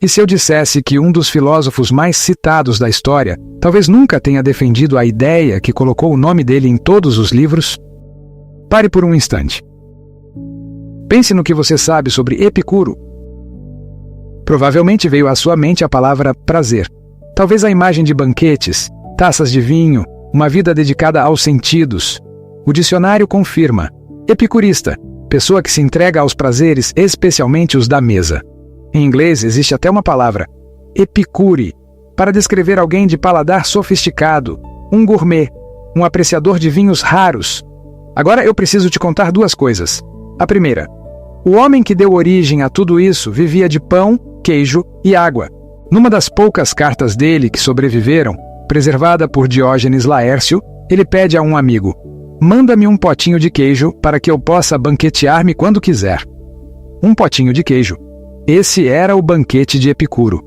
E se eu dissesse que um dos filósofos mais citados da história talvez nunca tenha defendido a ideia que colocou o nome dele em todos os livros? Pare por um instante. Pense no que você sabe sobre Epicuro. Provavelmente veio à sua mente a palavra prazer. Talvez a imagem de banquetes, taças de vinho, uma vida dedicada aos sentidos. O dicionário confirma: epicurista, pessoa que se entrega aos prazeres, especialmente os da mesa. Em inglês existe até uma palavra, epicure, para descrever alguém de paladar sofisticado, um gourmet, um apreciador de vinhos raros. Agora eu preciso te contar duas coisas. A primeira, o homem que deu origem a tudo isso vivia de pão, queijo e água. Numa das poucas cartas dele que sobreviveram, preservada por Diógenes Laércio, ele pede a um amigo: manda-me um potinho de queijo para que eu possa banquetear-me quando quiser. Um potinho de queijo. Esse era o banquete de Epicuro.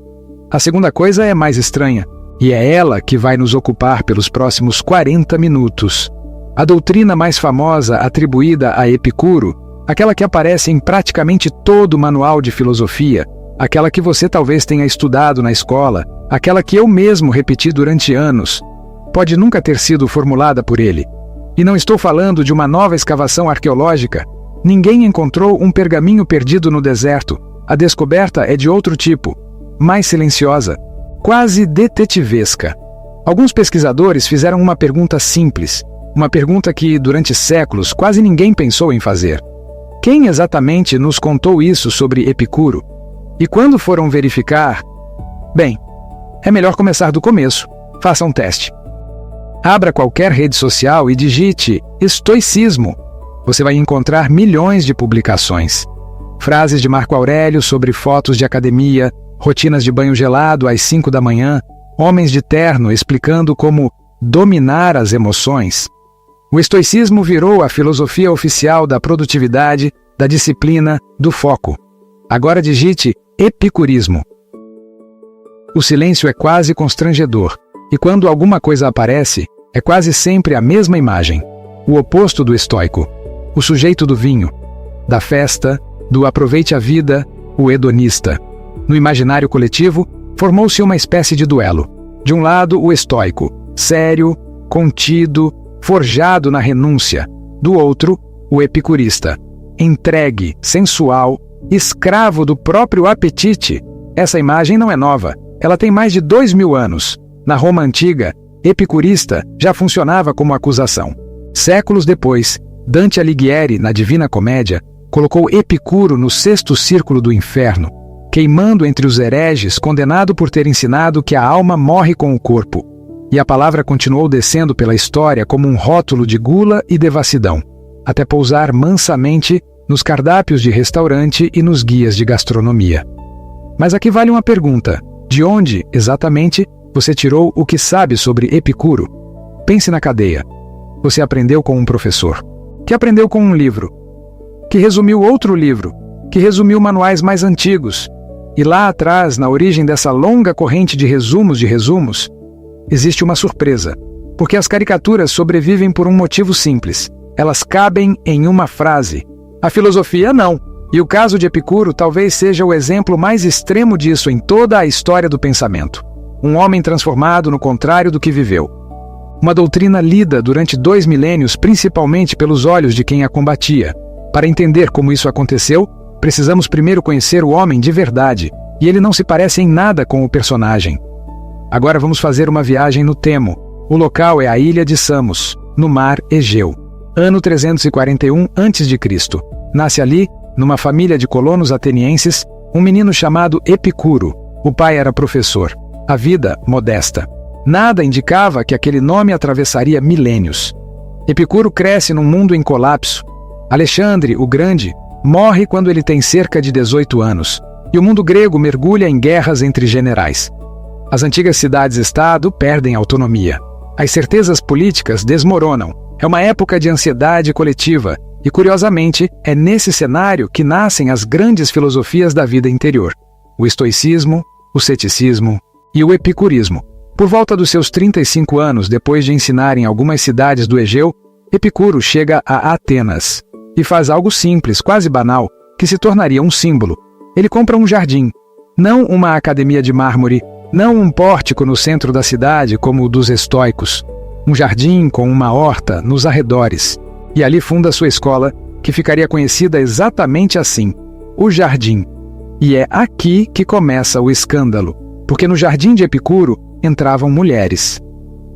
A segunda coisa é mais estranha, e é ela que vai nos ocupar pelos próximos 40 minutos. A doutrina mais famosa atribuída a Epicuro, aquela que aparece em praticamente todo o manual de filosofia, aquela que você talvez tenha estudado na escola, aquela que eu mesmo repeti durante anos, pode nunca ter sido formulada por ele. E não estou falando de uma nova escavação arqueológica. Ninguém encontrou um pergaminho perdido no deserto. A descoberta é de outro tipo, mais silenciosa, quase detetivesca. Alguns pesquisadores fizeram uma pergunta simples, uma pergunta que, durante séculos, quase ninguém pensou em fazer. Quem exatamente nos contou isso sobre Epicuro? E quando foram verificar? Bem, é melhor começar do começo. Faça um teste. Abra qualquer rede social e digite estoicismo. Você vai encontrar milhões de publicações. Frases de Marco Aurélio sobre fotos de academia, rotinas de banho gelado às 5 da manhã, homens de terno explicando como dominar as emoções. O estoicismo virou a filosofia oficial da produtividade, da disciplina, do foco. Agora digite epicurismo. O silêncio é quase constrangedor, e quando alguma coisa aparece, é quase sempre a mesma imagem, o oposto do estoico, o sujeito do vinho, da festa, do aproveite a vida, o hedonista. No imaginário coletivo, formou-se uma espécie de duelo. De um lado, o estoico, sério, contido, forjado na renúncia. Do outro, o epicurista, entregue, sensual, escravo do próprio apetite. Essa imagem não é nova, ela tem mais de 2000 anos. Na Roma antiga, epicurista já funcionava como acusação. Séculos depois, Dante Alighieri, na Divina Comédia, colocou Epicuro no 6º círculo do inferno, queimando entre os hereges, condenado por ter ensinado que a alma morre com o corpo. E a palavra continuou descendo pela história como um rótulo de gula e devassidão, até pousar mansamente nos cardápios de restaurante e nos guias de gastronomia. Mas aqui vale uma pergunta: de onde, exatamente, você tirou o que sabe sobre Epicuro? Pense na cadeia. Você aprendeu com um professor, que aprendeu com um livro, que resumiu outro livro, que resumiu manuais mais antigos. E lá atrás, na origem dessa longa corrente de resumos, existe uma surpresa, porque as caricaturas sobrevivem por um motivo simples. Elas cabem em uma frase. A filosofia não. E o caso de Epicuro talvez seja o exemplo mais extremo disso em toda a história do pensamento. Um homem transformado no contrário do que viveu. Uma doutrina lida durante 2 milênios principalmente pelos olhos de quem a combatia. Para entender como isso aconteceu, precisamos primeiro conhecer o homem de verdade, e ele não se parece em nada com o personagem. Agora vamos fazer uma viagem no Temo. O local é a ilha de Samos, no mar Egeu. Ano 341 a.C. Nasce ali, numa família de colonos atenienses, um menino chamado Epicuro. O pai era professor. A vida, modesta. Nada indicava que aquele nome atravessaria milênios. Epicuro cresce num mundo em colapso. Alexandre, o Grande, morre quando ele tem cerca de 18 anos, e o mundo grego mergulha em guerras entre generais. As antigas cidades-estado perdem autonomia. As certezas políticas desmoronam. É uma época de ansiedade coletiva, e curiosamente, é nesse cenário que nascem as grandes filosofias da vida interior: o estoicismo, o ceticismo e o epicurismo. Por volta dos seus 35 anos, depois de ensinar em algumas cidades do Egeu, Epicuro chega a Atenas e faz algo simples, quase banal, que se tornaria um símbolo. Ele compra um jardim. Não uma academia de mármore, não um pórtico no centro da cidade como o dos estoicos. Um jardim com uma horta nos arredores. E ali funda sua escola, que ficaria conhecida exatamente assim, o Jardim. E é aqui que começa o escândalo, porque no Jardim de Epicuro entravam mulheres.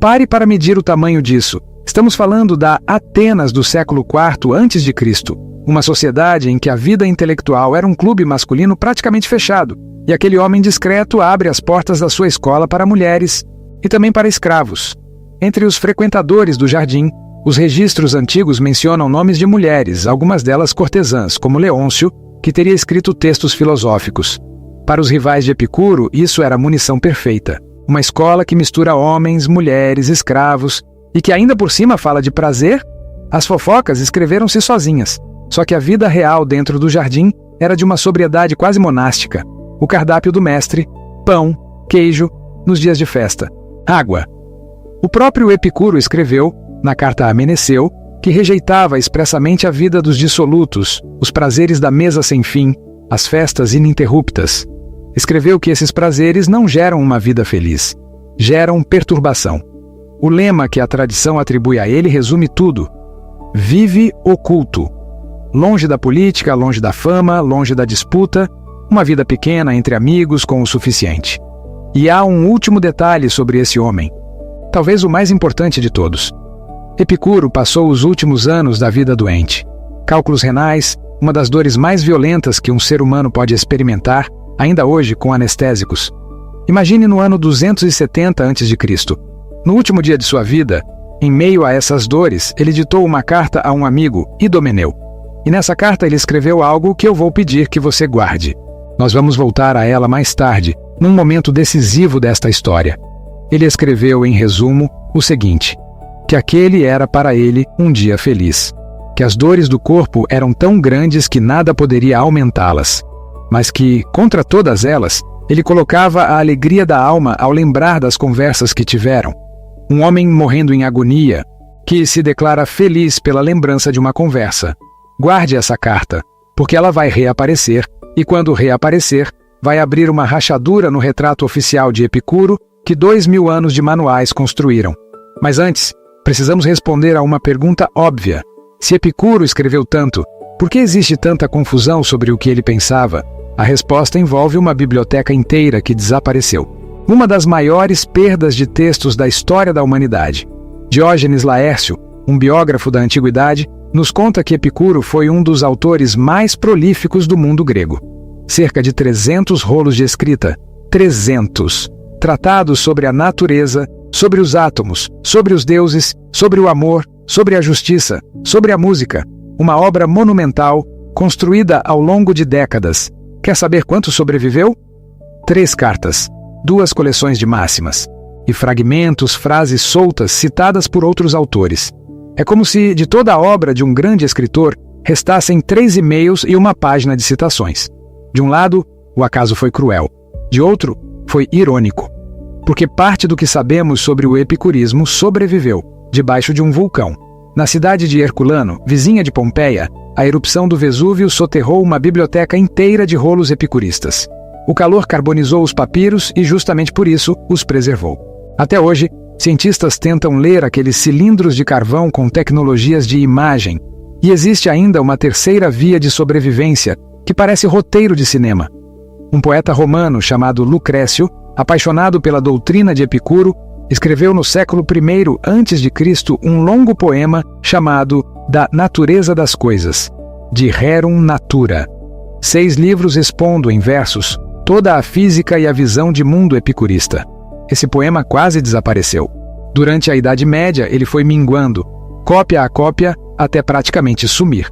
Pare para medir o tamanho disso. Estamos falando da Atenas do século IV a.C., uma sociedade em que a vida intelectual era um clube masculino praticamente fechado, e aquele homem discreto abre as portas da sua escola para mulheres e também para escravos. Entre os frequentadores do jardim, os registros antigos mencionam nomes de mulheres, algumas delas cortesãs, como Leôncio, que teria escrito textos filosóficos. Para os rivais de Epicuro, isso era a munição perfeita. Uma escola que mistura homens, mulheres, escravos, e que ainda por cima fala de prazer. As fofocas escreveram-se sozinhas, só que a vida real dentro do jardim era de uma sobriedade quase monástica. O cardápio do mestre, pão, queijo, nos dias de festa, água. O próprio Epicuro escreveu, na carta a Meneceu, que rejeitava expressamente a vida dos dissolutos, os prazeres da mesa sem fim, as festas ininterruptas. Escreveu que esses prazeres não geram uma vida feliz, geram perturbação. O lema que a tradição atribui a ele resume tudo: vive oculto. Longe da política, longe da fama, longe da disputa, uma vida pequena entre amigos com o suficiente. E há um último detalhe sobre esse homem, talvez o mais importante de todos. Epicuro passou os últimos anos da vida doente. Cálculos renais, uma das dores mais violentas que um ser humano pode experimentar, ainda hoje com anestésicos. Imagine no ano 270 a.C. No último dia de sua vida, em meio a essas dores, ele ditou uma carta a um amigo, Idomeneu. E nessa carta ele escreveu algo que eu vou pedir que você guarde. Nós vamos voltar a ela mais tarde, num momento decisivo desta história. Ele escreveu, em resumo, o seguinte: que aquele era para ele um dia feliz, que as dores do corpo eram tão grandes que nada poderia aumentá-las, mas que, contra todas elas, ele colocava a alegria da alma ao lembrar das conversas que tiveram. Um homem morrendo em agonia, que se declara feliz pela lembrança de uma conversa. Guarde essa carta, porque ela vai reaparecer, e quando reaparecer, vai abrir uma rachadura no retrato oficial de Epicuro que 2000 anos de manuais construíram. Mas antes, precisamos responder a uma pergunta óbvia. Se Epicuro escreveu tanto, por que existe tanta confusão sobre o que ele pensava? A resposta envolve uma biblioteca inteira que desapareceu. Uma das maiores perdas de textos da história da humanidade. Diógenes Laércio, um biógrafo da antiguidade, nos conta que Epicuro foi um dos autores mais prolíficos do mundo grego. Cerca de 300 rolos de escrita, 300, tratados sobre a natureza, sobre os átomos, sobre os deuses, sobre o amor, sobre a justiça, sobre a música. Uma obra monumental, construída ao longo de décadas. Quer saber quanto sobreviveu? 3 cartas, 2 coleções de máximas, e fragmentos, frases soltas citadas por outros autores. É como se, de toda a obra de um grande escritor, restassem 3 e-mails e uma página de citações. De um lado, o acaso foi cruel. De outro, foi irônico. Porque parte do que sabemos sobre o epicurismo sobreviveu, debaixo de um vulcão. Na cidade de Herculano, vizinha de Pompeia, a erupção do Vesúvio soterrou uma biblioteca inteira de rolos epicuristas. O calor carbonizou os papiros e, justamente por isso, os preservou. Até hoje, cientistas tentam ler aqueles cilindros de carvão com tecnologias de imagem. E existe ainda uma terceira via de sobrevivência, que parece roteiro de cinema. Um poeta romano chamado Lucrécio, apaixonado pela doutrina de Epicuro, escreveu no século I a.C. um longo poema chamado Da Natureza das Coisas, de Rerum Natura. 6 livros expondo em versos toda a física e a visão de mundo epicurista. Esse poema quase desapareceu. Durante a Idade Média, ele foi minguando, cópia a cópia, até praticamente sumir.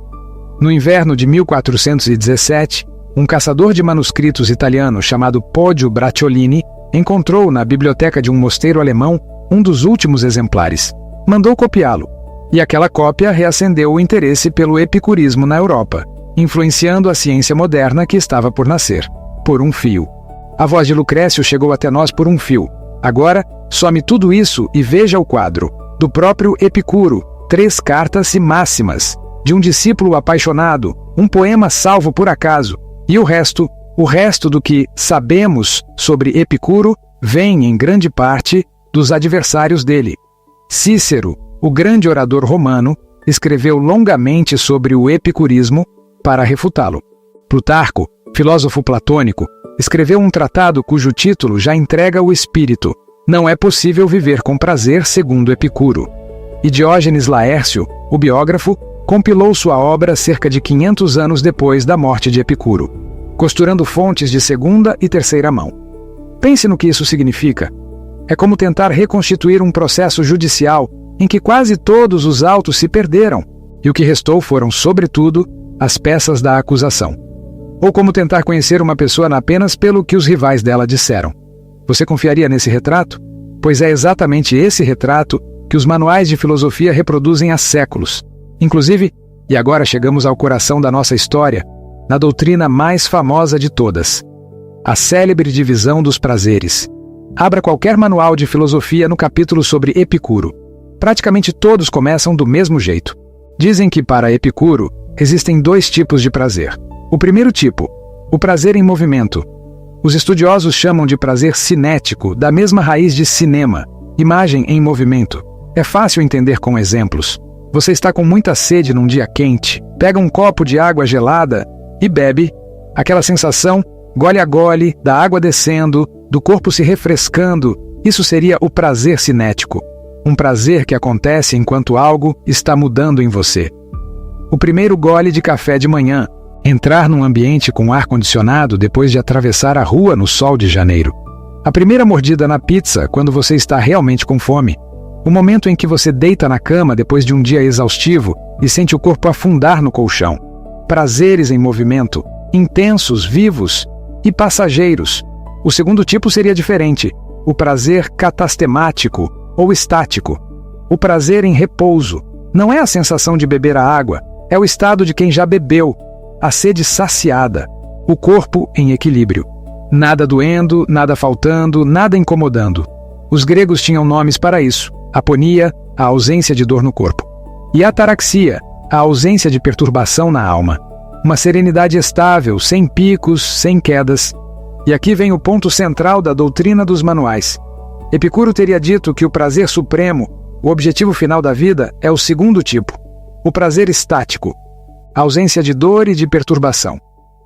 No inverno de 1417, um caçador de manuscritos italiano chamado Poggio Bracciolini encontrou na biblioteca de um mosteiro alemão um dos últimos exemplares. Mandou copiá-lo, e aquela cópia reacendeu o interesse pelo epicurismo na Europa, influenciando a ciência moderna que estava por nascer, por um fio. A voz de Lucrécio chegou até nós por um fio. Agora, some tudo isso e veja o quadro, do próprio Epicuro, 3 cartas e máximas, de um discípulo apaixonado, um poema salvo por acaso, e o resto, O resto do que sabemos sobre Epicuro vem, em grande parte, dos adversários dele. Cícero, o grande orador romano, escreveu longamente sobre o epicurismo para refutá-lo. Plutarco, filósofo platônico, escreveu um tratado cujo título já entrega o espírito: Não é possível viver com prazer segundo Epicuro. E Diógenes Laércio, o biógrafo, compilou sua obra cerca de 500 anos depois da morte de Epicuro, costurando fontes de segunda e terceira mão. Pense no que isso significa. É como tentar reconstituir um processo judicial em que quase todos os autos se perderam, e o que restou foram, sobretudo, as peças da acusação. Ou como tentar conhecer uma pessoa apenas pelo que os rivais dela disseram. Você confiaria nesse retrato? Pois é exatamente esse retrato que os manuais de filosofia reproduzem há séculos. Inclusive, e agora chegamos ao coração da nossa história, na doutrina mais famosa de todas, a célebre divisão dos prazeres. Abra qualquer manual de filosofia no capítulo sobre Epicuro. Praticamente todos começam do mesmo jeito. Dizem que para Epicuro existem dois tipos de prazer. O primeiro tipo, o prazer em movimento. Os estudiosos chamam de prazer cinético, da mesma raiz de cinema, imagem em movimento. É fácil entender com exemplos. Você está com muita sede num dia quente, pega um copo de água gelada e bebe. Aquela sensação, gole a gole, da água descendo, do corpo se refrescando, isso seria o prazer cinético. Um prazer que acontece enquanto algo está mudando em você. O primeiro gole de café de manhã, entrar num ambiente com ar-condicionado depois de atravessar a rua no sol de janeiro. A primeira mordida na pizza quando você está realmente com fome. O momento em que você deita na cama depois de um dia exaustivo e sente o corpo afundar no colchão. Prazeres em movimento, intensos, vivos e passageiros. O segundo tipo seria diferente, o prazer catastemático ou estático. O prazer em repouso. Não é a sensação de beber a água, é o estado de quem já bebeu, a sede saciada, o corpo em equilíbrio. Nada doendo, nada faltando, nada incomodando. Os gregos tinham nomes para isso: aponia, a ausência de dor no corpo, e ataraxia, a ausência de perturbação na alma. Uma serenidade estável, sem picos, sem quedas. E aqui vem o ponto central da doutrina dos manuais. Epicuro teria dito que o prazer supremo, o objetivo final da vida, é o segundo tipo, o prazer estático, a ausência de dor e de perturbação.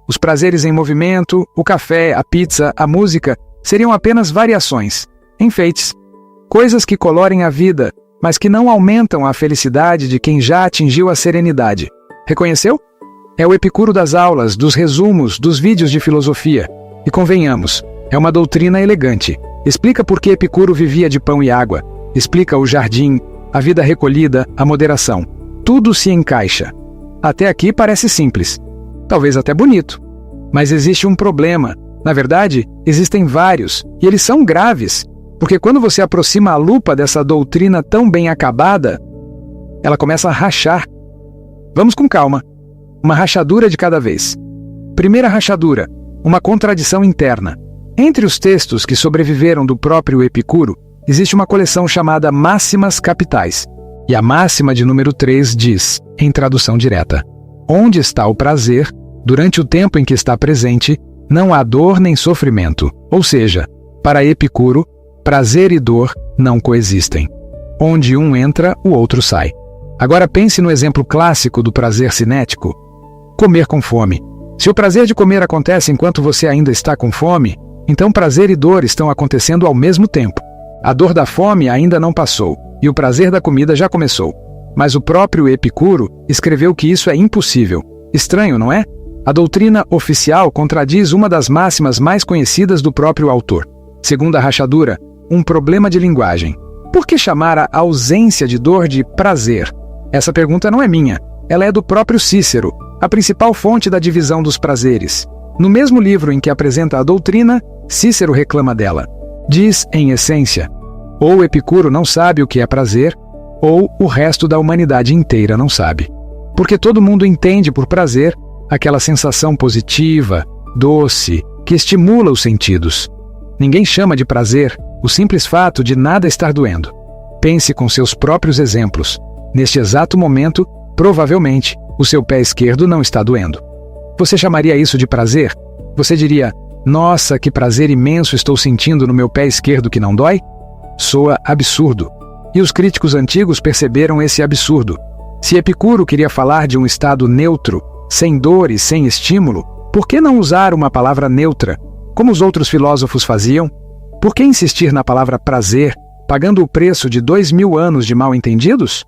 Os prazeres em movimento, o café, a pizza, a música, seriam apenas variações, enfeites, coisas que colorem a vida, mas que não aumentam a felicidade de quem já atingiu a serenidade. Reconheceu? É o Epicuro das aulas, dos resumos, dos vídeos de filosofia. E convenhamos, é uma doutrina elegante. Explica por que Epicuro vivia de pão e água. Explica o jardim, a vida recolhida, a moderação. Tudo se encaixa. Até aqui parece simples. Talvez até bonito. Mas existe um problema. Na verdade, existem vários, e eles são graves. Porque quando você aproxima a lupa dessa doutrina tão bem acabada, ela começa a rachar. Vamos com calma. Uma rachadura de cada vez. Primeira rachadura, uma contradição interna. Entre os textos que sobreviveram do próprio Epicuro, existe uma coleção chamada Máximas Capitais. E a máxima de número 3 diz, em tradução direta: onde está o prazer, durante o tempo em que está presente, não há dor nem sofrimento. Ou seja, para Epicuro, prazer e dor não coexistem. Onde um entra, o outro sai. Agora pense no exemplo clássico do prazer cinético. Comer com fome. Se o prazer de comer acontece enquanto você ainda está com fome, então prazer e dor estão acontecendo ao mesmo tempo. A dor da fome ainda não passou, e o prazer da comida já começou. Mas o próprio Epicuro escreveu que isso é impossível. Estranho, não é? A doutrina oficial contradiz uma das máximas mais conhecidas do próprio autor. Segunda rachadura, um problema de linguagem. Por que chamar a ausência de dor de prazer? Essa pergunta não é minha, ela é do próprio Cícero, a principal fonte da divisão dos prazeres. No mesmo livro em que apresenta a doutrina, Cícero reclama dela. Diz, em essência, ou Epicuro não sabe o que é prazer, ou o resto da humanidade inteira não sabe. Porque todo mundo entende por prazer aquela sensação positiva, doce, que estimula os sentidos. Ninguém chama de prazer o simples fato de nada estar doendo. Pense com seus próprios exemplos. Neste exato momento, provavelmente, o seu pé esquerdo não está doendo. Você chamaria isso de prazer? Você diria: nossa, que prazer imenso estou sentindo no meu pé esquerdo que não dói? Soa absurdo. E os críticos antigos perceberam esse absurdo. Se Epicuro queria falar de um estado neutro, sem dor e sem estímulo, por que não usar uma palavra neutra, como os outros filósofos faziam? Por que insistir na palavra prazer, pagando o preço de 2000 anos de mal-entendidos?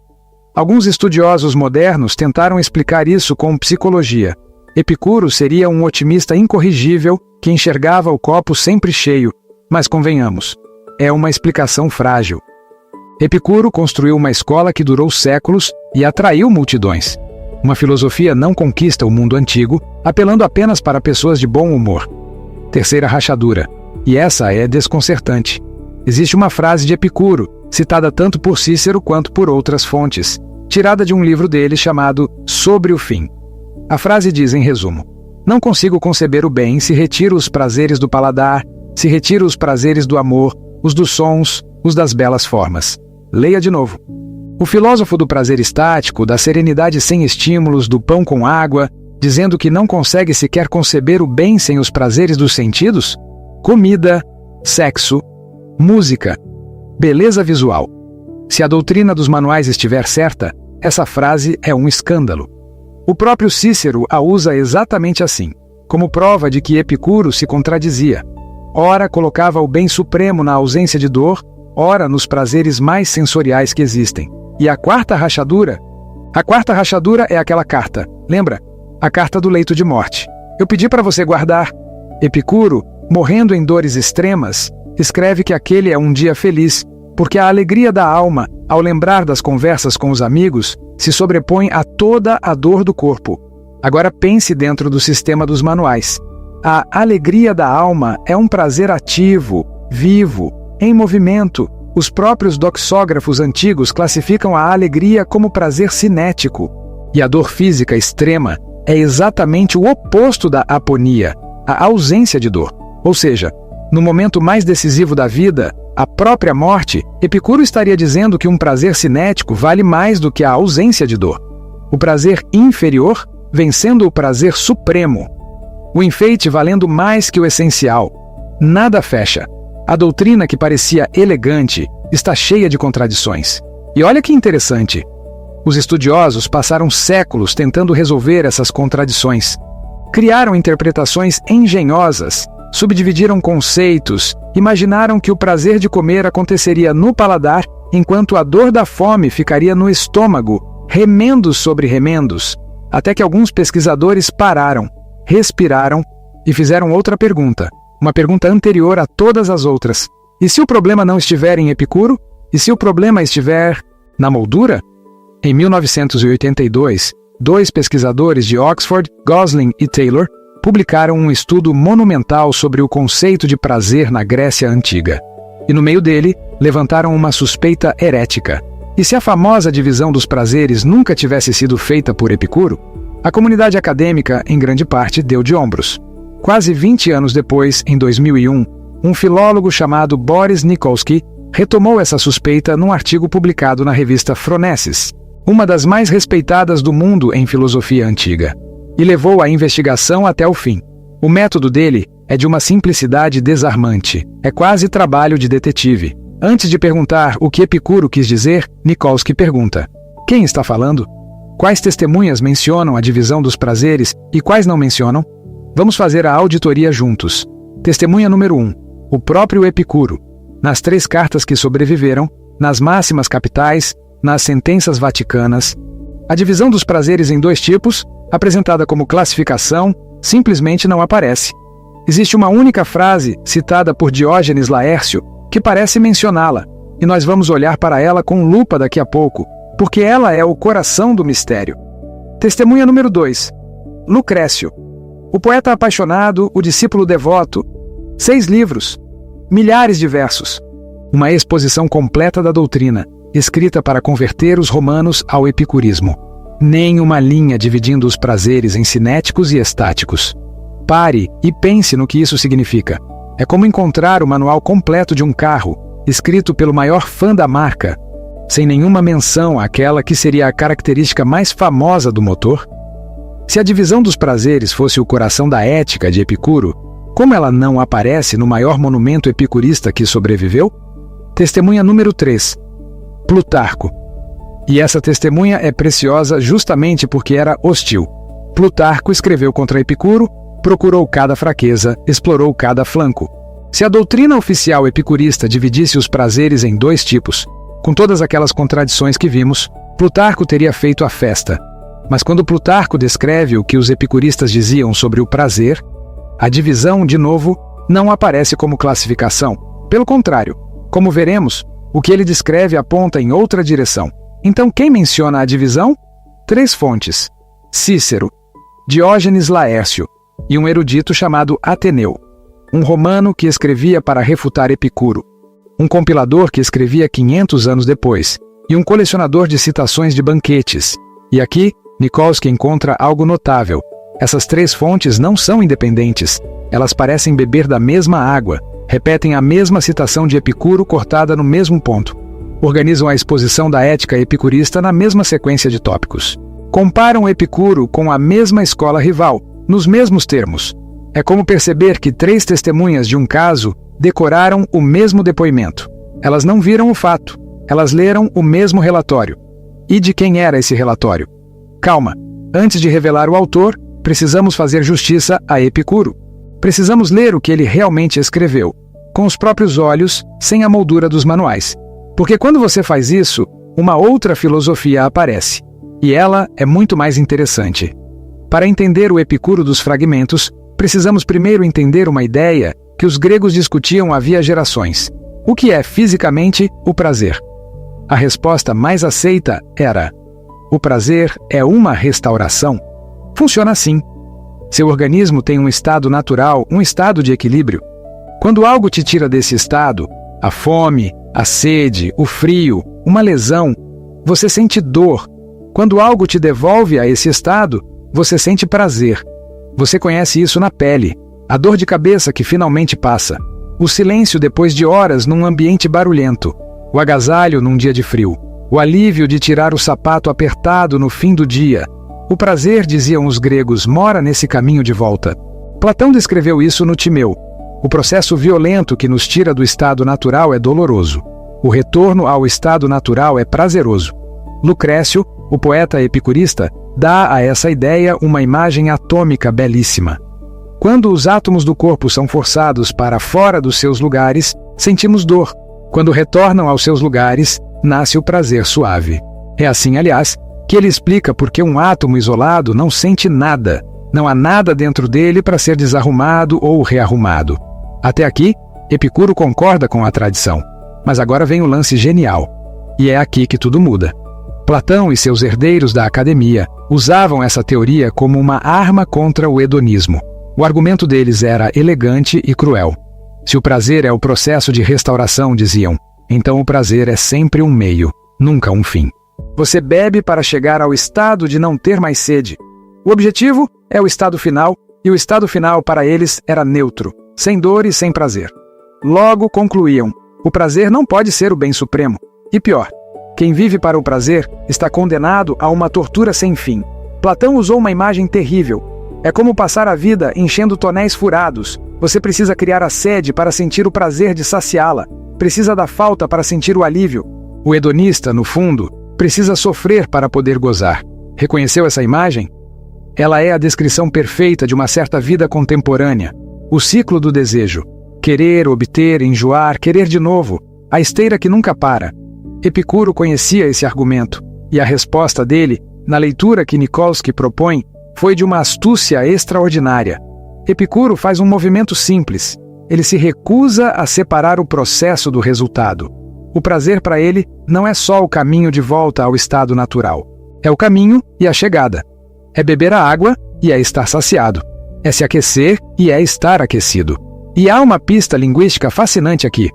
Alguns estudiosos modernos tentaram explicar isso com psicologia. Epicuro seria um otimista incorrigível que enxergava o copo sempre cheio, mas convenhamos, é uma explicação frágil. Epicuro construiu uma escola que durou séculos e atraiu multidões. Uma filosofia não conquista o mundo antigo, apelando apenas para pessoas de bom humor. Terceira rachadura, e essa é desconcertante. Existe uma frase de Epicuro, citada tanto por Cícero quanto por outras fontes, tirada de um livro dele chamado Sobre o Fim. A frase diz, em resumo: não consigo conceber o bem se retiro os prazeres do paladar, se retiro os prazeres do amor, os dos sons, os das belas formas. Leia de novo. O filósofo do prazer estático, da serenidade sem estímulos, do pão com água, dizendo que não consegue sequer conceber o bem sem os prazeres dos sentidos? Comida, sexo, música, beleza visual. Se a doutrina dos manuais estiver certa, essa frase é um escândalo. O próprio Cícero a usa exatamente assim, como prova de que Epicuro se contradizia. Ora colocava o bem supremo na ausência de dor, ora nos prazeres mais sensoriais que existem. E a quarta rachadura? A quarta rachadura é aquela carta, lembra? A carta do leito de morte. Eu pedi para você guardar. Epicuro, morrendo em dores extremas, escreve que aquele é um dia feliz, porque a alegria da alma, ao lembrar das conversas com os amigos, se sobrepõe a toda a dor do corpo. Agora pense dentro do sistema dos manuais. A alegria da alma é um prazer ativo, vivo, em movimento. Os próprios doxógrafos antigos classificam a alegria como prazer cinético. E a dor física extrema é exatamente o oposto da aponia, a ausência de dor. Ou seja, no momento mais decisivo da vida, a própria morte, Epicuro estaria dizendo que um prazer cinético vale mais do que a ausência de dor. O prazer inferior vencendo o prazer supremo. O enfeite valendo mais que o essencial. Nada fecha. A doutrina que parecia elegante está cheia de contradições. E olha que interessante. Os estudiosos passaram séculos tentando resolver essas contradições. Criaram interpretações engenhosas, subdividiram conceitos, imaginaram que o prazer de comer aconteceria no paladar, enquanto a dor da fome ficaria no estômago, remendos sobre remendos, até que alguns pesquisadores pararam, respiraram e fizeram outra pergunta, uma pergunta anterior a todas as outras. E se o problema não estiver em Epicuro? E se o problema estiver na moldura? Em 1982, dois pesquisadores de Oxford, Gosling e Taylor, publicaram um estudo monumental sobre o conceito de prazer na Grécia Antiga. E no meio dele, levantaram uma suspeita herética. E se a famosa divisão dos prazeres nunca tivesse sido feita por Epicuro? A comunidade acadêmica, em grande parte, deu de ombros. Quase 20 anos depois, em 2001, um filólogo chamado Boris Nikolsky retomou essa suspeita num artigo publicado na revista Phronesis, uma das mais respeitadas do mundo em filosofia antiga, e levou a investigação até o fim. O método dele é de uma simplicidade desarmante. É quase trabalho de detetive. Antes de perguntar o que Epicuro quis dizer, Nikolsky pergunta: quem está falando? Quais testemunhas mencionam a divisão dos prazeres e quais não mencionam? Vamos fazer a auditoria juntos. Testemunha número 1. O próprio Epicuro. Nas 3 cartas que sobreviveram, nas máximas capitais, nas sentenças vaticanas. A divisão dos prazeres em 2 tipos, apresentada como classificação, simplesmente não aparece. Existe uma única frase, citada por Diógenes Laércio, que parece mencioná-la, e nós vamos olhar para ela com lupa daqui a pouco, porque ela é o coração do mistério. Testemunha número 2. Lucrécio. O poeta apaixonado, o discípulo devoto. 6 livros. Milhares de versos. Uma exposição completa da doutrina, escrita para converter os romanos ao epicurismo. Nem uma linha dividindo os prazeres em cinéticos e estáticos. Pare e pense no que isso significa. É como encontrar o manual completo de um carro, escrito pelo maior fã da marca, sem nenhuma menção àquela que seria a característica mais famosa do motor. Se a divisão dos prazeres fosse o coração da ética de Epicuro, como ela não aparece no maior monumento epicurista que sobreviveu? Testemunha número 3. Plutarco. E essa testemunha é preciosa justamente porque era hostil. Plutarco escreveu contra Epicuro, procurou cada fraqueza, explorou cada flanco. Se a doutrina oficial epicurista dividisse os prazeres em 2 tipos, com todas aquelas contradições que vimos, Plutarco teria feito a festa. Mas quando Plutarco descreve o que os epicuristas diziam sobre o prazer, a divisão, de novo, não aparece como classificação. Pelo contrário, como veremos, o que ele descreve aponta em outra direção. Então, quem menciona a divisão? 3 fontes: Cícero, Diógenes Laércio e um erudito chamado Ateneu, um romano que escrevia para refutar Epicuro, um compilador que escrevia 500 anos depois, e um colecionador de citações de banquetes. E aqui, Nikolsky encontra algo notável. Essas 3 fontes não são independentes. Elas parecem beber da mesma água, repetem a mesma citação de Epicuro cortada no mesmo ponto. Organizam a exposição da ética epicurista na mesma sequência de tópicos. Comparam Epicuro com a mesma escola rival, nos mesmos termos. É como perceber que 3 testemunhas de um caso decoraram o mesmo depoimento. Elas não viram o fato, elas leram o mesmo relatório. E de quem era esse relatório? Calma, antes de revelar o autor, precisamos fazer justiça a Epicuro. Precisamos ler o que ele realmente escreveu, com os próprios olhos, sem a moldura dos manuais. Porque quando você faz isso, uma outra filosofia aparece. E ela é muito mais interessante. Para entender o Epicuro dos fragmentos, precisamos primeiro entender uma ideia que os gregos discutiam havia gerações. O que é fisicamente o prazer? A resposta mais aceita era: o prazer é uma restauração. Funciona assim. Seu organismo tem um estado natural, um estado de equilíbrio. Quando algo te tira desse estado, a fome, a sede, o frio, uma lesão, você sente dor. Quando algo te devolve a esse estado, você sente prazer. Você conhece isso na pele, a dor de cabeça que finalmente passa, o silêncio depois de horas num ambiente barulhento, o agasalho num dia de frio, o alívio de tirar o sapato apertado no fim do dia. O prazer, diziam os gregos, mora nesse caminho de volta. Platão descreveu isso no Timeu. O processo violento que nos tira do estado natural é doloroso. O retorno ao estado natural é prazeroso. Lucrécio, o poeta epicurista, dá a essa ideia uma imagem atômica belíssima. Quando os átomos do corpo são forçados para fora dos seus lugares, sentimos dor. Quando retornam aos seus lugares, nasce o prazer suave. É assim, aliás, que ele explica por que um átomo isolado não sente nada. Não há nada dentro dele para ser desarrumado ou rearrumado. Até aqui, Epicuro concorda com a tradição. Mas agora vem o lance genial. E é aqui que tudo muda. Platão e seus herdeiros da academia usavam essa teoria como uma arma contra o hedonismo. O argumento deles era elegante e cruel. Se o prazer é o processo de restauração, diziam, então o prazer é sempre um meio, nunca um fim. Você bebe para chegar ao estado de não ter mais sede. O objetivo é o estado final, e o estado final para eles era neutro, sem dor e sem prazer. Logo concluíam, o prazer não pode ser o bem supremo. E pior, quem vive para o prazer está condenado a uma tortura sem fim. Platão usou uma imagem terrível. É como passar a vida enchendo tonéis furados. Você precisa criar a sede para sentir o prazer de saciá-la. Precisa da falta para sentir o alívio. O hedonista, no fundo, precisa sofrer para poder gozar. Reconheceu essa imagem? Ela é a descrição perfeita de uma certa vida contemporânea. O ciclo do desejo. Querer, obter, enjoar, querer de novo. A esteira que nunca para. Epicuro conhecia esse argumento, e a resposta dele, na leitura que Nikolsky propõe, foi de uma astúcia extraordinária. Epicuro faz um movimento simples. Ele se recusa a separar o processo do resultado. O prazer para ele não é só o caminho de volta ao estado natural. É o caminho e a chegada. É beber a água e é estar saciado. É se aquecer e é estar aquecido. E há uma pista linguística fascinante aqui.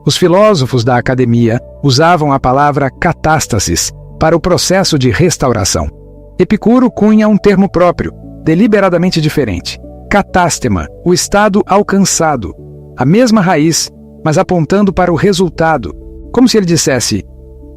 Os filósofos da academia usavam a palavra catástasis para o processo de restauração. Epicuro cunha um termo próprio, deliberadamente diferente. Catástema, o estado alcançado. A mesma raiz, mas apontando para o resultado. Como se ele dissesse,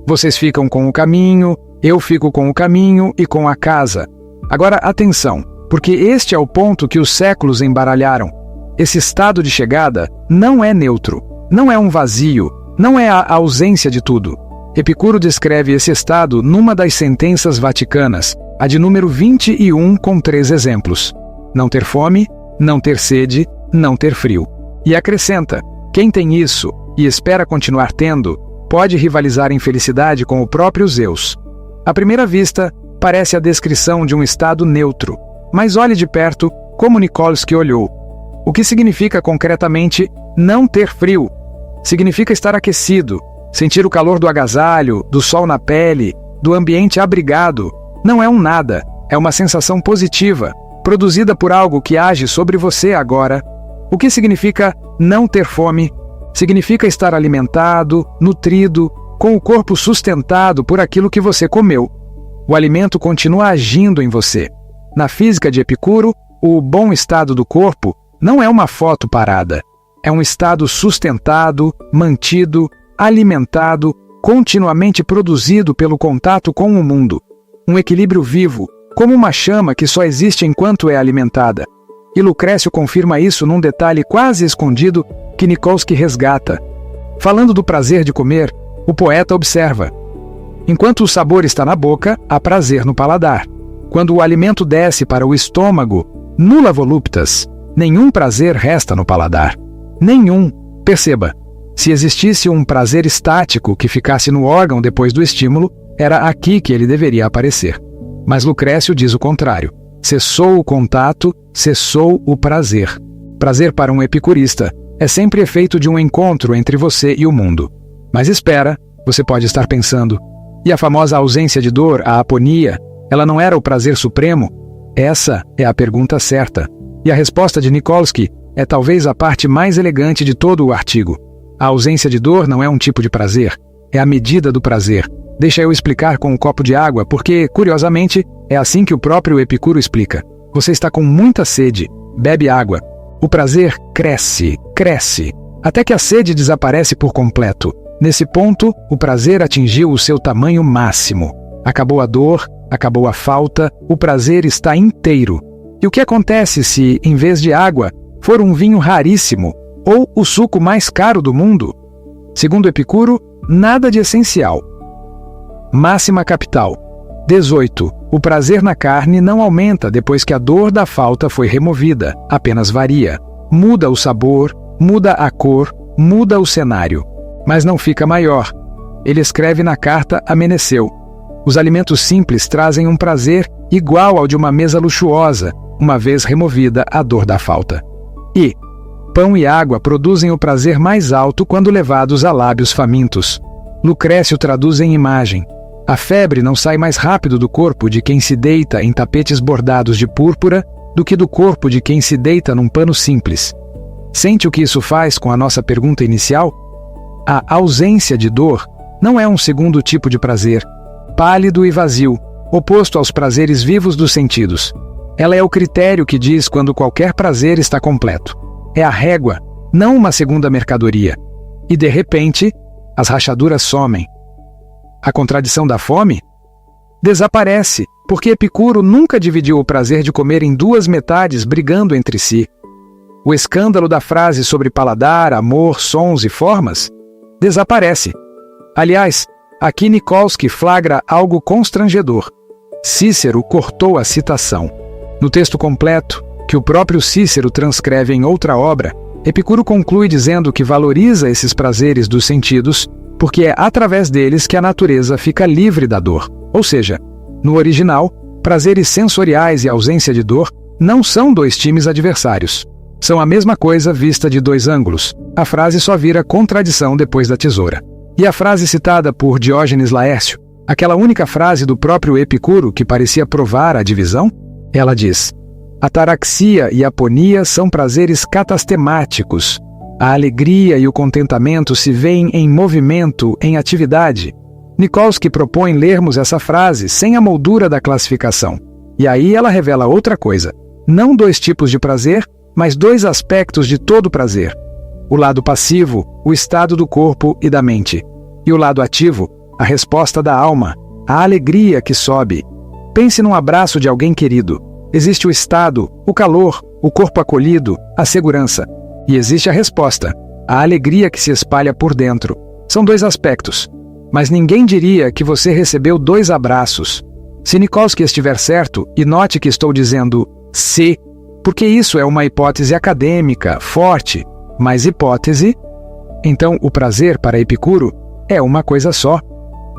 vocês ficam com o caminho, eu fico com o caminho e com a casa. Agora, atenção, porque este é o ponto que os séculos embaralharam. Esse estado de chegada não é neutro, não é um vazio, não é a ausência de tudo. Epicuro descreve esse estado numa das sentenças vaticanas, a de número 21, com 3 exemplos: não ter fome, não ter sede, não ter frio. E acrescenta: quem tem isso e espera continuar tendo, pode rivalizar em felicidade com o próprio Zeus. À primeira vista, parece a descrição de um estado neutro, mas olhe de perto como Nikolsky olhou. O que significa concretamente não ter frio? Significa estar aquecido, sentir o calor do agasalho, do sol na pele, do ambiente abrigado. Não é um nada, é uma sensação positiva, produzida por algo que age sobre você agora. O que significa não ter fome? Significa estar alimentado, nutrido, com o corpo sustentado por aquilo que você comeu. O alimento continua agindo em você. Na física de Epicuro, o bom estado do corpo não é uma foto parada. É um estado sustentado, mantido, alimentado, continuamente produzido pelo contato com o mundo. Um equilíbrio vivo, como uma chama que só existe enquanto é alimentada. E Lucrécio confirma isso num detalhe quase escondido que Nikolsky resgata. Falando do prazer de comer, o poeta observa: enquanto o sabor está na boca, há prazer no paladar. Quando o alimento desce para o estômago, nulla voluptas, nenhum prazer resta no paladar. Nenhum. Perceba, se existisse um prazer estático que ficasse no órgão depois do estímulo, era aqui que ele deveria aparecer. Mas Lucrécio diz o contrário. Cessou o contato, cessou o prazer. Prazer para um epicurista é sempre efeito de um encontro entre você e o mundo. Mas espera, você pode estar pensando, e a famosa ausência de dor, a aponia, ela não era o prazer supremo? Essa é a pergunta certa. E a resposta de Nikolsky é talvez a parte mais elegante de todo o artigo. A ausência de dor não é um tipo de prazer, é a medida do prazer. Deixa eu explicar com um copo de água, porque, curiosamente, é assim que o próprio Epicuro explica. Você está com muita sede, bebe água. O prazer cresce, cresce, até que a sede desaparece por completo. Nesse ponto, o prazer atingiu o seu tamanho máximo. Acabou a dor, acabou a falta, o prazer está inteiro. E o que acontece se, em vez de água, for um vinho raríssimo ou o suco mais caro do mundo? Segundo Epicuro, nada de essencial. Máxima capital. 18. O prazer na carne não aumenta depois que a dor da falta foi removida, apenas varia. Muda o sabor, muda a cor, muda o cenário. Mas não fica maior. Ele escreve na carta a Meneceu: os alimentos simples trazem um prazer igual ao de uma mesa luxuosa, uma vez removida a dor da falta. E pão e água produzem o prazer mais alto quando levados a lábios famintos. Lucrécio traduz em imagem: a febre não sai mais rápido do corpo de quem se deita em tapetes bordados de púrpura do que do corpo de quem se deita num pano simples. Sente o que isso faz com a nossa pergunta inicial? A ausência de dor não é um segundo tipo de prazer, pálido e vazio, oposto aos prazeres vivos dos sentidos. Ela é o critério que diz quando qualquer prazer está completo. É a régua, não uma segunda mercadoria. E, de repente, as rachaduras somem. A contradição da fome desaparece, porque Epicuro nunca dividiu o prazer de comer em duas metades brigando entre si. O escândalo da frase sobre paladar, amor, sons e formas desaparece. Aliás, aqui Nikolsky flagra algo constrangedor. Cícero cortou a citação. No texto completo, que o próprio Cícero transcreve em outra obra, Epicuro conclui dizendo que valoriza esses prazeres dos sentidos porque é através deles que a natureza fica livre da dor. Ou seja, no original, prazeres sensoriais e ausência de dor não são dois times adversários. São a mesma coisa vista de dois ângulos. A frase só vira contradição depois da tesoura. E a frase citada por Diógenes Laércio, aquela única frase do próprio Epicuro que parecia provar a divisão, ela diz: ataraxia e aponia são prazeres catastemáticos. A alegria e o contentamento se veem em movimento, em atividade. Nikolsky propõe lermos essa frase sem a moldura da classificação. E aí ela revela outra coisa. Não dois tipos de prazer, mas dois aspectos de todo prazer. O lado passivo, o estado do corpo e da mente. E o lado ativo, a resposta da alma, a alegria que sobe. Pense num abraço de alguém querido. Existe o estado, o calor, o corpo acolhido, a segurança. E existe a resposta, a alegria que se espalha por dentro. São dois aspectos. Mas ninguém diria que você recebeu 2 abraços. Se Nikolsky estiver certo, e note que estou dizendo se, porque isso é uma hipótese acadêmica, forte, mas hipótese, então o prazer para Epicuro é uma coisa só,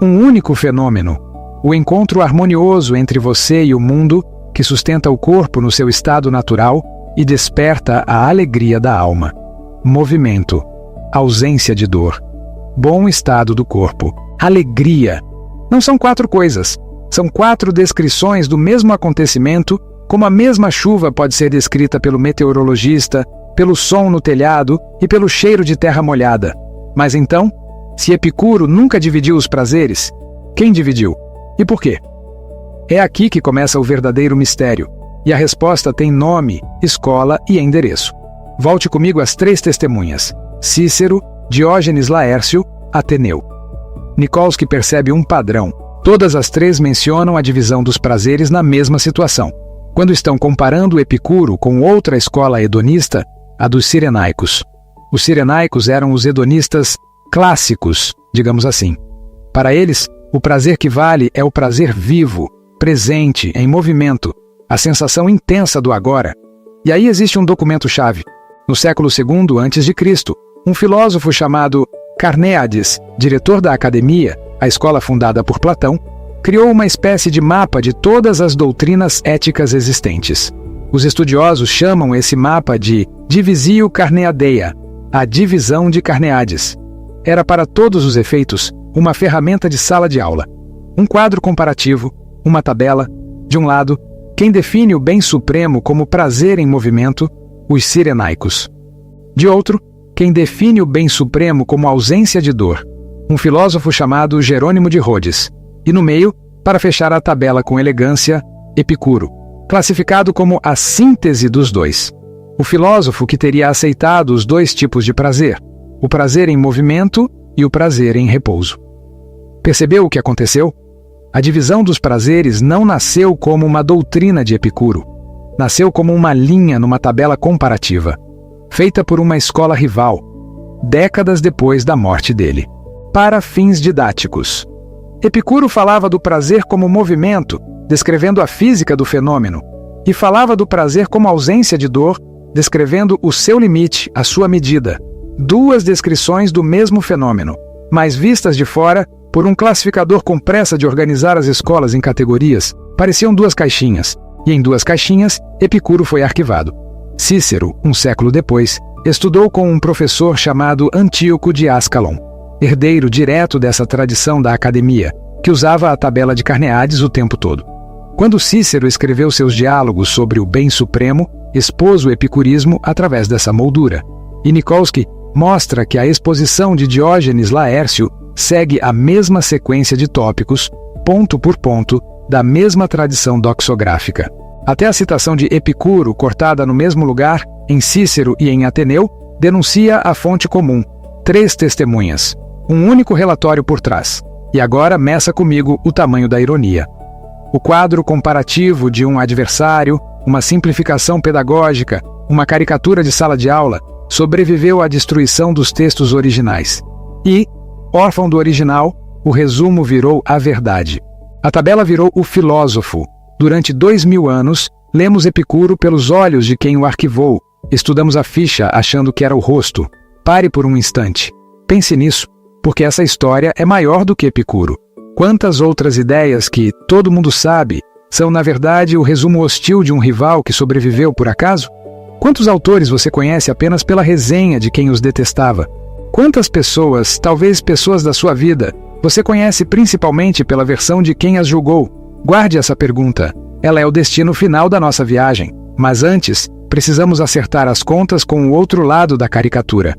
um único fenômeno, o encontro harmonioso entre você e o mundo que sustenta o corpo no seu estado natural e desperta a alegria da alma. Movimento, ausência de dor, bom estado do corpo, alegria. Não são 4 coisas, são 4 descrições do mesmo acontecimento, como a mesma chuva pode ser descrita pelo meteorologista, pelo som no telhado e pelo cheiro de terra molhada. Mas então, se Epicuro nunca dividiu os prazeres, quem dividiu? E por quê? É aqui que começa o verdadeiro mistério, e a resposta tem nome, escola e endereço. Volte comigo às 3 testemunhas: Cícero, Diógenes Laércio, Ateneu. Nikolsky percebe um padrão. Todas as 3 mencionam a divisão dos prazeres na mesma situação. Quando estão comparando Epicuro com outra escola hedonista, a dos cirenaicos. Os cirenaicos eram os hedonistas clássicos, digamos assim. Para eles, o prazer que vale é o prazer vivo, presente, em movimento, a sensação intensa do agora. E aí existe um documento-chave. No século II a.C., um filósofo chamado Carneades, diretor da Academia, a escola fundada por Platão, criou uma espécie de mapa de todas as doutrinas éticas existentes. Os estudiosos chamam esse mapa de Divisio Carneadeia, a divisão de Carneades. Era para todos os efeitos uma ferramenta de sala de aula. Um quadro comparativo, uma tabela. De um lado, quem define o bem supremo como prazer em movimento, os cirenaicos. De outro, quem define o bem supremo como ausência de dor, um filósofo chamado Jerônimo de Rhodes. E no meio, para fechar a tabela com elegância, Epicuro, classificado como a síntese dos dois. O filósofo que teria aceitado os 2 tipos de prazer, o prazer em movimento e o prazer em repouso. Percebeu o que aconteceu? A divisão dos prazeres não nasceu como uma doutrina de Epicuro. Nasceu como uma linha numa tabela comparativa, feita por uma escola rival, décadas depois da morte dele. Para fins didáticos. Epicuro falava do prazer como movimento, descrevendo a física do fenômeno, e falava do prazer como ausência de dor, descrevendo o seu limite, a sua medida. 2 descrições do mesmo fenômeno, mas vistas de fora, por um classificador com pressa de organizar as escolas em categorias, pareciam 2 caixinhas, e em 2 caixinhas, Epicuro foi arquivado. Cícero, um século depois, estudou com um professor chamado Antíoco de Ascalon, herdeiro direto dessa tradição da academia, que usava a tabela de Carneades o tempo todo. Quando Cícero escreveu seus diálogos sobre o bem supremo, expôs o epicurismo através dessa moldura. E Nikolsky mostra que a exposição de Diógenes Laércio segue a mesma sequência de tópicos, ponto por ponto, da mesma tradição doxográfica. Até a citação de Epicuro, cortada no mesmo lugar, em Cícero e em Ateneu, denuncia a fonte comum, 3 testemunhas, um único relatório por trás. E agora meça comigo o tamanho da ironia. O quadro comparativo de um adversário, uma simplificação pedagógica, uma caricatura de sala de aula, sobreviveu à destruição dos textos originais. E, órfão do original, o resumo virou a verdade. A tabela virou o filósofo. Durante 2000 anos, lemos Epicuro pelos olhos de quem o arquivou. Estudamos a ficha achando que era o rosto. Pare por um instante. Pense nisso, porque essa história é maior do que Epicuro. Quantas outras ideias que, todo mundo sabe, são na verdade o resumo hostil de um rival que sobreviveu por acaso? Quantos autores você conhece apenas pela resenha de quem os detestava? Quantas pessoas, talvez pessoas da sua vida, você conhece principalmente pela versão de quem as julgou? Guarde essa pergunta. Ela é o destino final da nossa viagem. Mas antes, precisamos acertar as contas com o outro lado da caricatura.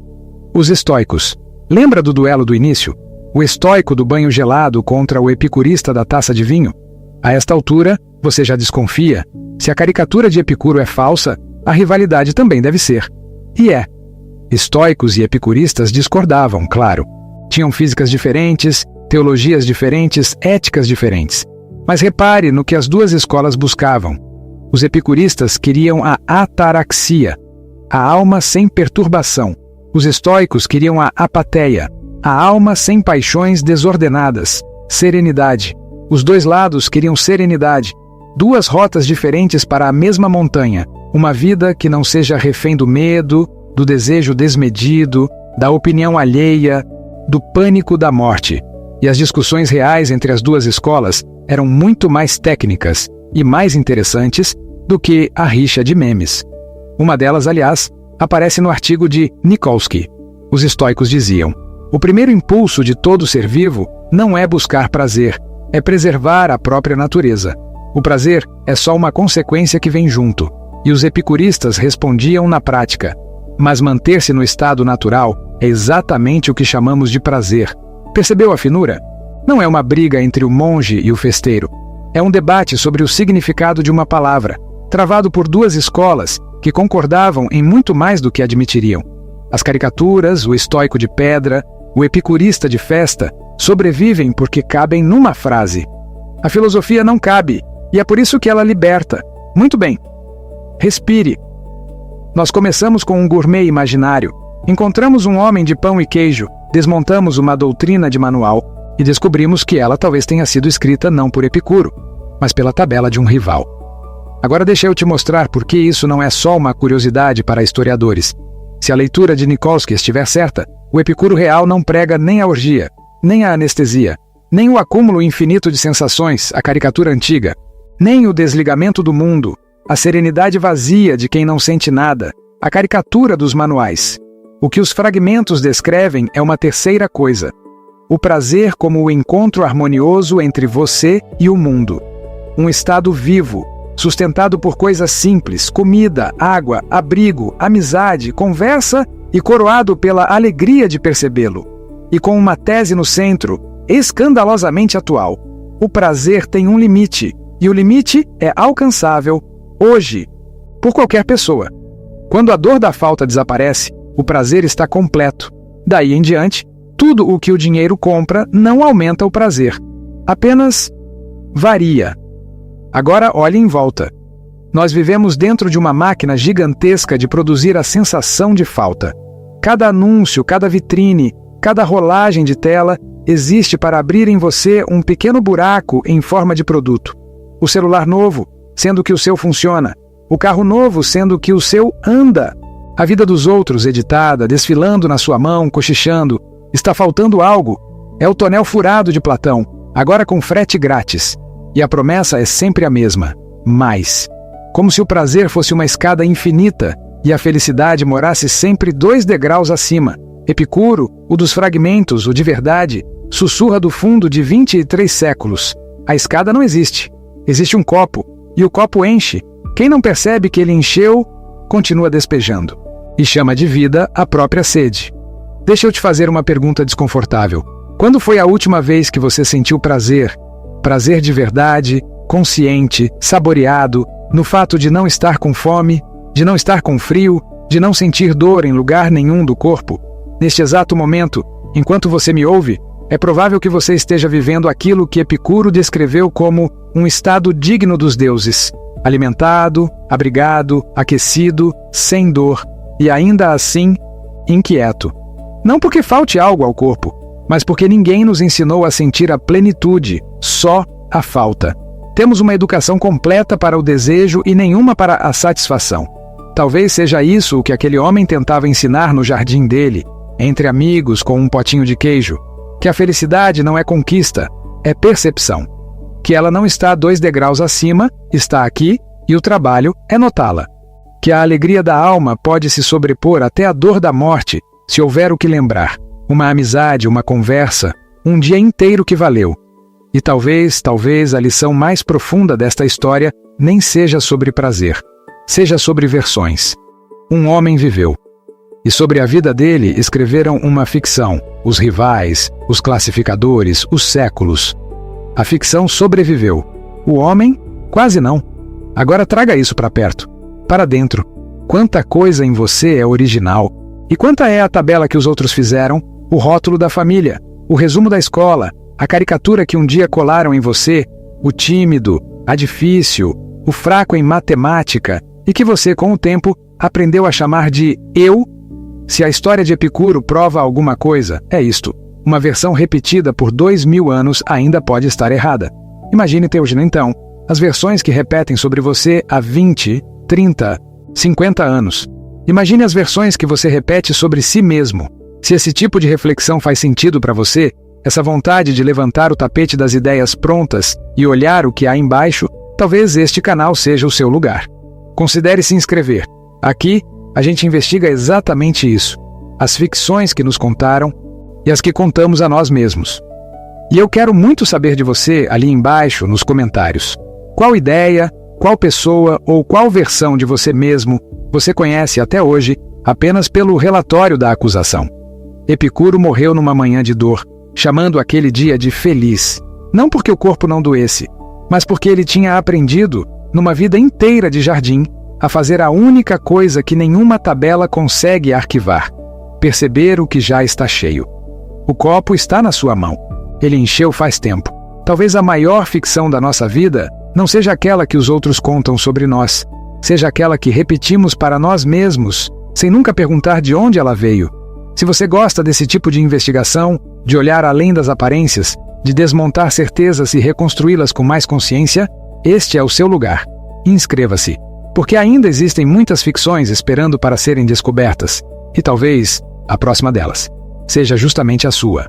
Os estoicos. Lembra do duelo do início? O estoico do banho gelado contra o epicurista da taça de vinho? A esta altura, você já desconfia. Se a caricatura de Epicuro é falsa, a rivalidade também deve ser. E é. Estoicos e epicuristas discordavam, claro. Tinham físicas diferentes, teologias diferentes, éticas diferentes. Mas repare no que as duas escolas buscavam. Os epicuristas queriam a ataraxia, a alma sem perturbação. Os estoicos queriam a apatheia, a alma sem paixões desordenadas, serenidade. Os dois lados queriam serenidade, duas rotas diferentes para a mesma montanha, uma vida que não seja refém do medo, do desejo desmedido, da opinião alheia, do pânico da morte. E as discussões reais entre as duas escolas eram muito mais técnicas e mais interessantes do que a rixa de memes. Uma delas, aliás, aparece no artigo de Nikolsky. Os estoicos diziam: o primeiro impulso de todo ser vivo não é buscar prazer, é preservar a própria natureza. O prazer é só uma consequência que vem junto. E os epicuristas respondiam na prática: mas manter-se no estado natural é exatamente o que chamamos de prazer. Percebeu a finura? Não é uma briga entre o monge e o festeiro. É um debate sobre o significado de uma palavra, travado por duas escolas que concordavam em muito mais do que admitiriam. As caricaturas, o estoico de pedra, o epicurista de festa, sobrevivem porque cabem numa frase. A filosofia não cabe, e é por isso que ela liberta. Muito bem. Respire. Nós começamos com um gourmet imaginário. Encontramos um homem de pão e queijo, desmontamos uma doutrina de manual e descobrimos que ela talvez tenha sido escrita não por Epicuro, mas pela tabela de um rival. Agora deixa eu te mostrar por que isso não é só uma curiosidade para historiadores. Se a leitura de Nikolsky estiver certa, o Epicuro real não prega nem a orgia, nem a anestesia, nem o acúmulo infinito de sensações, a caricatura antiga, nem o desligamento do mundo, a serenidade vazia de quem não sente nada, a caricatura dos manuais. O que os fragmentos descrevem é uma terceira coisa: o prazer como o encontro harmonioso entre você e o mundo. Um estado vivo, sustentado por coisas simples, comida, água, abrigo, amizade, conversa e coroado pela alegria de percebê-lo. E com uma tese no centro, escandalosamente atual: o prazer tem um limite, e o limite é alcançável hoje, por qualquer pessoa. Quando a dor da falta desaparece, o prazer está completo. Daí em diante, tudo o que o dinheiro compra não aumenta o prazer, apenas varia. Agora olhe em volta. Nós vivemos dentro de uma máquina gigantesca de produzir a sensação de falta. Cada anúncio, cada vitrine, cada rolagem de tela existe para abrir em você um pequeno buraco em forma de produto. O celular novo, sendo que o seu funciona. O carro novo, sendo que o seu anda. A vida dos outros, editada, desfilando na sua mão, cochichando. Está faltando algo. É o tonel furado de Platão, agora com frete grátis. E a promessa é sempre a mesma: mais. Como se o prazer fosse uma escada infinita e a felicidade morasse sempre 2 degraus acima. Epicuro, o dos fragmentos, o de verdade, sussurra do fundo de 23 séculos. A escada não existe. Existe um copo, e o copo enche. Quem não percebe que ele encheu, continua despejando. E chama de vida a própria sede. Deixa eu te fazer uma pergunta desconfortável. Quando foi a última vez que você sentiu prazer? Prazer de verdade, consciente, saboreado, no fato de não estar com fome, de não estar com frio, de não sentir dor em lugar nenhum do corpo? Neste exato momento, enquanto você me ouve, é provável que você esteja vivendo aquilo que Epicuro descreveu como um estado digno dos deuses, alimentado, abrigado, aquecido, sem dor, e ainda assim, inquieto. Não porque falte algo ao corpo, mas porque ninguém nos ensinou a sentir a plenitude, só a falta. Temos uma educação completa para o desejo e nenhuma para a satisfação. Talvez seja isso o que aquele homem tentava ensinar no jardim dele, entre amigos com um potinho de queijo, que a felicidade não é conquista, é percepção. Que ela não está 2 degraus acima, está aqui, e o trabalho é notá-la. Que a alegria da alma pode se sobrepor até a dor da morte, se houver o que lembrar. Uma amizade, uma conversa, um dia inteiro que valeu. E talvez a lição mais profunda desta história nem seja sobre prazer, seja sobre versões. Um homem viveu. E sobre a vida dele escreveram uma ficção, os rivais, os classificadores, os séculos. A ficção sobreviveu. O homem, quase não. Agora traga isso para perto, para dentro. Quanta coisa em você é original. E quanta é a tabela que os outros fizeram, o rótulo da família, o resumo da escola, a caricatura que um dia colaram em você, o tímido, a difícil, o fraco em matemática e que você, com o tempo, aprendeu a chamar de eu? Se a história de Epicuro prova alguma coisa, é isto. Uma versão repetida por 2000 anos ainda pode estar errada. Imagine, Teógeno, então, as versões que repetem sobre você há 20, 30, 50 anos. Imagine as versões que você repete sobre si mesmo. Se esse tipo de reflexão faz sentido para você, essa vontade de levantar o tapete das ideias prontas e olhar o que há embaixo, talvez este canal seja o seu lugar. Considere se inscrever. Aqui, a gente investiga exatamente isso. As ficções que nos contaram e as que contamos a nós mesmos. E eu quero muito saber de você ali embaixo, nos comentários. Qual ideia, qual pessoa ou qual versão de você mesmo você conhece até hoje apenas pelo relatório da acusação? Epicuro morreu numa manhã de dor, chamando aquele dia de feliz. Não porque o corpo não doesse, mas porque ele tinha aprendido, numa vida inteira de jardim, a fazer a única coisa que nenhuma tabela consegue arquivar: perceber o que já está cheio. O copo está na sua mão. Ele encheu faz tempo. Talvez a maior ficção da nossa vida não seja aquela que os outros contam sobre nós, seja aquela que repetimos para nós mesmos, sem nunca perguntar de onde ela veio. Se você gosta desse tipo de investigação, de olhar além das aparências, de desmontar certezas e reconstruí-las com mais consciência, este é o seu lugar. Inscreva-se, porque ainda existem muitas ficções esperando para serem descobertas, e talvez a próxima delas seja justamente a sua.